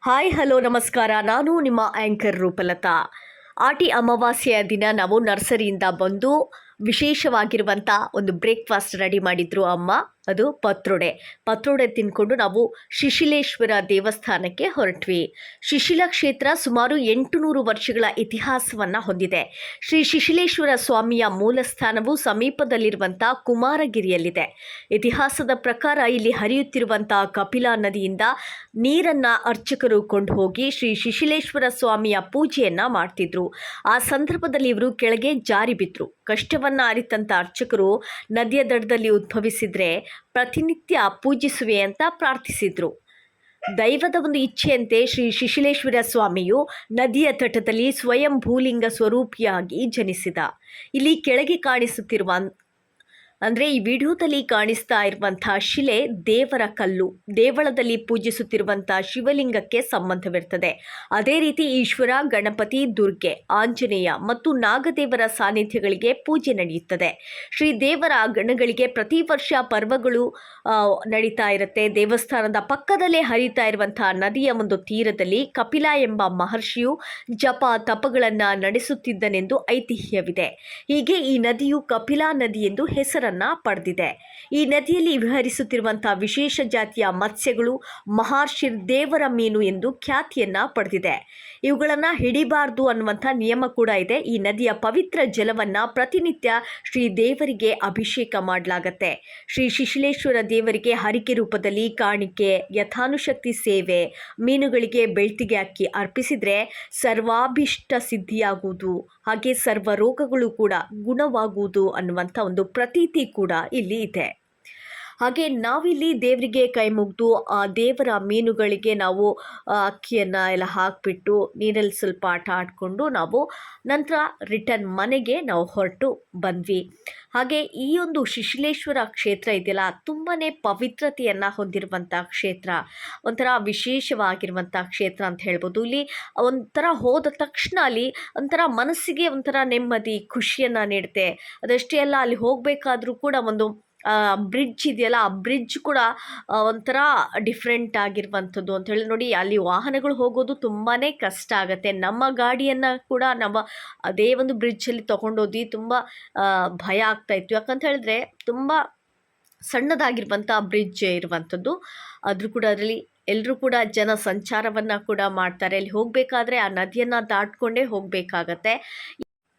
Hi hello ನಮಸ್ಕಾರ. ನಾನು ನಿಮ್ಮ ಆ್ಯಂಕರ್ ರೂಪಲತಾ. ಆಟಿ ಅಮಾವಾಸ್ಯೆಯ ದಿನ ನಾವು ನರ್ಸರಿಯಿಂದ ಬಂದು ವಿಶೇಷವಾಗಿರುವಂಥ ಒಂದು ಬ್ರೇಕ್ಫಾಸ್ಟ್ ರೆಡಿ ಮಾಡಿದ್ರು ಅಮ್ಮ. ಅದು ಪತ್ರೊಡೆ ತಿಂದ್ಕೊಂಡು ನಾವು ಶಿಶಿಲೇಶ್ವರ ದೇವಸ್ಥಾನಕ್ಕೆ ಹೊರಟ್ವಿ. ಶಿಶಿಲ ಕ್ಷೇತ್ರ ಸುಮಾರು 800 ವರ್ಷಗಳ ಇತಿಹಾಸವನ್ನು ಹೊಂದಿದೆ. ಶ್ರೀ ಶಿಶಿಲೇಶ್ವರ ಸ್ವಾಮಿಯ ಮೂಲಸ್ಥಾನವು ಸಮೀಪದಲ್ಲಿರುವಂಥ ಕುಮಾರಗಿರಿಯಲ್ಲಿದೆ. ಇತಿಹಾಸದ ಪ್ರಕಾರ ಇಲ್ಲಿ ಹರಿಯುತ್ತಿರುವಂಥ ಕಪಿಲಾ ನದಿಯಿಂದ ನೀರನ್ನು ಅರ್ಚಕರು ಕೊಂಡು ಹೋಗಿ ಶ್ರೀ ಶಿಶಿಲೇಶ್ವರ ಸ್ವಾಮಿಯ ಪೂಜೆಯನ್ನು ಮಾಡ್ತಿದ್ರು. ಆ ಸಂದರ್ಭದಲ್ಲಿ ಇವರು ಕೆಳಗೆ ಜಾರಿ ಬಿದ್ದರು. ಕಷ್ಟವನ್ನು ಅರಿತಂಥ ಅರ್ಚಕರು ನದಿಯ ದಡದಲ್ಲಿ ಉದ್ಭವಿಸಿದರೆ ಪ್ರತಿನಿತ್ಯ ಪೂಜಿಸುವೆ ಅಂತ ಪ್ರಾರ್ಥಿಸಿದರು. ದೈವದ ಒಂದು ಇಚ್ಛೆಯಂತೆ ಶ್ರೀ ಶಿಶಿಲೇಶ್ವರ ಸ್ವಾಮಿಯು ನದಿಯ ತಟದಲ್ಲಿ ಸ್ವಯಂ ಭೂಲಿಂಗ ಸ್ವರೂಪಿಯಾಗಿ ಜನಿಸಿದ. ಇಲ್ಲಿ ಕೆಳಗೆ ಕಾಣಿಸುತ್ತಿರುವ ಅಂದರೆ ಈ ವಿಡಿಯೋದಲ್ಲಿ ಕಾಣಿಸ್ತಾ ಇರುವಂಥ ಶಿಲೆ ದೇವರ ಕಲ್ಲು, ದೇವಳದಲ್ಲಿ ಪೂಜಿಸುತ್ತಿರುವಂಥ ಶಿವಲಿಂಗಕ್ಕೆ ಸಂಬಂಧವಿರ್ತದೆ. ಅದೇ ರೀತಿ ಈಶ್ವರ, ಗಣಪತಿ, ದುರ್ಗೆ, ಆಂಜನೇಯ ಮತ್ತು ನಾಗದೇವರ ಸಾನ್ನಿಧ್ಯಗಳಿಗೆ ಪೂಜೆ ನಡೆಯುತ್ತದೆ. ಶ್ರೀ ದೇವರ ಗಣಗಳಿಗೆ ಪ್ರತಿ ವರ್ಷ ಪರ್ವಗಳು ನಡೀತಾ ಇರುತ್ತೆ. ದೇವಸ್ಥಾನದ ಪಕ್ಕದಲ್ಲೇ ಹರಿತಾ ಇರುವಂಥ ನದಿಯ ಒಂದು ತೀರದಲ್ಲಿ ಕಪಿಲ ಎಂಬ ಮಹರ್ಷಿಯು ಜಪ ತಪಗಳನ್ನು ನಡೆಸುತ್ತಿದ್ದನೆಂದು ಐತಿಹ್ಯವಿದೆ. ಹೀಗೆ ಈ ನದಿಯು ಕಪಿಲಾ ನದಿ ಎಂದು ಹೆಸರನ್ನು ಪಡೆದಿದೆ. ಈ ನದಿಯಲ್ಲಿ ವಿಹರಿಸುತ್ತಿರುವಂತಹ ವಿಶೇಷ ಜಾತಿಯ ಮತ್ಸ್ಯಗಳು ಮಹರ್ಷಿ ದೇವರ ಮೀನು ಎಂದು ಖ್ಯಾತಿಯನ್ನ ಪಡೆದಿದೆ. ಇವುಗಳನ್ನು ಹಿಡಿಬಾರ್ದು ಅನ್ನುವಂಥ ನಿಯಮ ಕೂಡ ಇದೆ. ಈ ನದಿಯ ಪವಿತ್ರ ಜಲವನ್ನು ಪ್ರತಿನಿತ್ಯ ಶ್ರೀ ದೇವರಿಗೆ ಅಭಿಷೇಕ ಮಾಡಲಾಗತ್ತೆ. ಶ್ರೀ ಶಿಶಿಲೇಶ್ವರ ದೇವರಿಗೆ ಹರಿಕೆ ರೂಪದಲ್ಲಿ ಕಾಣಿಕೆ, ಯಥಾನುಶಕ್ತಿ ಸೇವೆ, ಮೀನುಗಳಿಗೆ ಬೆಳ್ತಿಗೆ ಅಕ್ಕಿ ಅರ್ಪಿಸಿದರೆ ಸರ್ವಾಭಿಷ್ಟ ಸಿದ್ಧಿಯಾಗುವುದು, ಹಾಗೆ ಸರ್ವ ರೋಗಗಳು ಕೂಡ ಗುಣವಾಗುವುದು ಅನ್ನುವಂಥ ಒಂದು ಪ್ರತೀತಿ ಕೂಡ ಇಲ್ಲಿ ಇದೆ. ಹಾಗೆ ನಾವಿಲ್ಲಿ ದೇವರಿಗೆ ಕೈ ಮುಗಿದು ಆ ದೇವರ ಮೀನುಗಳಿಗೆ ನಾವು ಅಕ್ಕಿಯನ್ನು ಎಲ್ಲ ಹಾಕಿಬಿಟ್ಟು ನೀರಲ್ಲಿ ಸ್ವಲ್ಪ ಆಟ ಆಡಿಕೊಂಡು ನಾವು ನಂತರ ರಿಟರ್ನ್ ಮನೆಗೆ ನಾವು ಹೊರಟು ಬಂದ್ವಿ. ಹಾಗೆ ಈ ಒಂದು ಶಿಶಿಲೇಶ್ವರ ಕ್ಷೇತ್ರ ಇದೆಯಲ್ಲ, ತುಂಬಾ ಪವಿತ್ರತೆಯನ್ನು ಹೊಂದಿರುವಂಥ ಕ್ಷೇತ್ರ, ಒಂಥರ ವಿಶೇಷವಾಗಿರುವಂಥ ಕ್ಷೇತ್ರ ಅಂತ ಹೇಳ್ಬೋದು. ಇಲ್ಲಿ ಒಂಥರ ಹೋದ ತಕ್ಷಣ ಅಲ್ಲಿ ಒಂಥರ ಮನಸ್ಸಿಗೆ ಒಂಥರ ನೆಮ್ಮದಿ, ಖುಷಿಯನ್ನು ನೀಡುತ್ತೆ. ಅದಷ್ಟೇ ಅಲ್ಲ, ಅಲ್ಲಿ ಹೋಗಬೇಕಾದ್ರೂ ಕೂಡ ಒಂದು ಬ್ರಿಡ್ಜ್ ಇದೆಯಲ್ಲ, ಆ ಬ್ರಿಡ್ಜ್ ಕೂಡ ಒಂಥರ ಡಿಫ್ರೆಂಟ್ ಆಗಿರುವಂಥದ್ದು ಅಂತ ಹೇಳಿ ನೋಡಿ. ಅಲ್ಲಿ ವಾಹನಗಳು ಹೋಗೋದು ತುಂಬಾ ಕಷ್ಟ ಆಗುತ್ತೆ. ನಮ್ಮ ಗಾಡಿಯನ್ನು ಕೂಡ ನಾವು ಅದೇ ಒಂದು ಬ್ರಿಡ್ಜಲ್ಲಿ ತೊಗೊಂಡೋದಿ ತುಂಬ ಭಯ ಆಗ್ತಾಯಿತ್ತು. ಯಾಕಂತ ಹೇಳಿದ್ರೆ ತುಂಬ ಸಣ್ಣದಾಗಿರುವಂಥ ಬ್ರಿಡ್ಜ್ ಇರುವಂಥದ್ದು. ಆದರೂ ಕೂಡ ಅದರಲ್ಲಿ ಎಲ್ಲರೂ ಕೂಡ ಜನ ಸಂಚಾರವನ್ನು ಕೂಡ ಮಾಡ್ತಾರೆ. ಅಲ್ಲಿ ಹೋಗಬೇಕಾದ್ರೆ ಆ ನದಿಯನ್ನು ದಾಟ್ಕೊಂಡೇ ಹೋಗಬೇಕಾಗತ್ತೆ.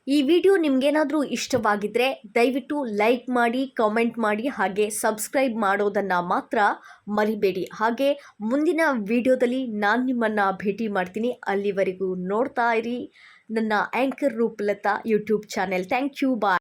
ಈ ವಿಡಿಯೋ ನಿಮಗೇನಾದರೂ ಇಷ್ಟವಾಗಿದ್ದರೆ ದಯವಿಟ್ಟು ಲೈಕ್ ಮಾಡಿ, ಕಾಮೆಂಟ್ ಮಾಡಿ, ಹಾಗೆ ಸಬ್ಸ್ಕ್ರೈಬ್ ಮಾಡೋದನ್ನು ಮಾತ್ರ ಮರಿಬೇಡಿ. ಹಾಗೆ ಮುಂದಿನ ವಿಡಿಯೋದಲ್ಲಿ ನಾನು ನಿಮ್ಮನ್ನು ಭೇಟಿ ಮಾಡ್ತೀನಿ. ಅಲ್ಲಿವರೆಗೂ ನೋಡ್ತಾ ಇರಿ ನನ್ನ anchor Roopalatha YouTube channel. Thank you. Bye.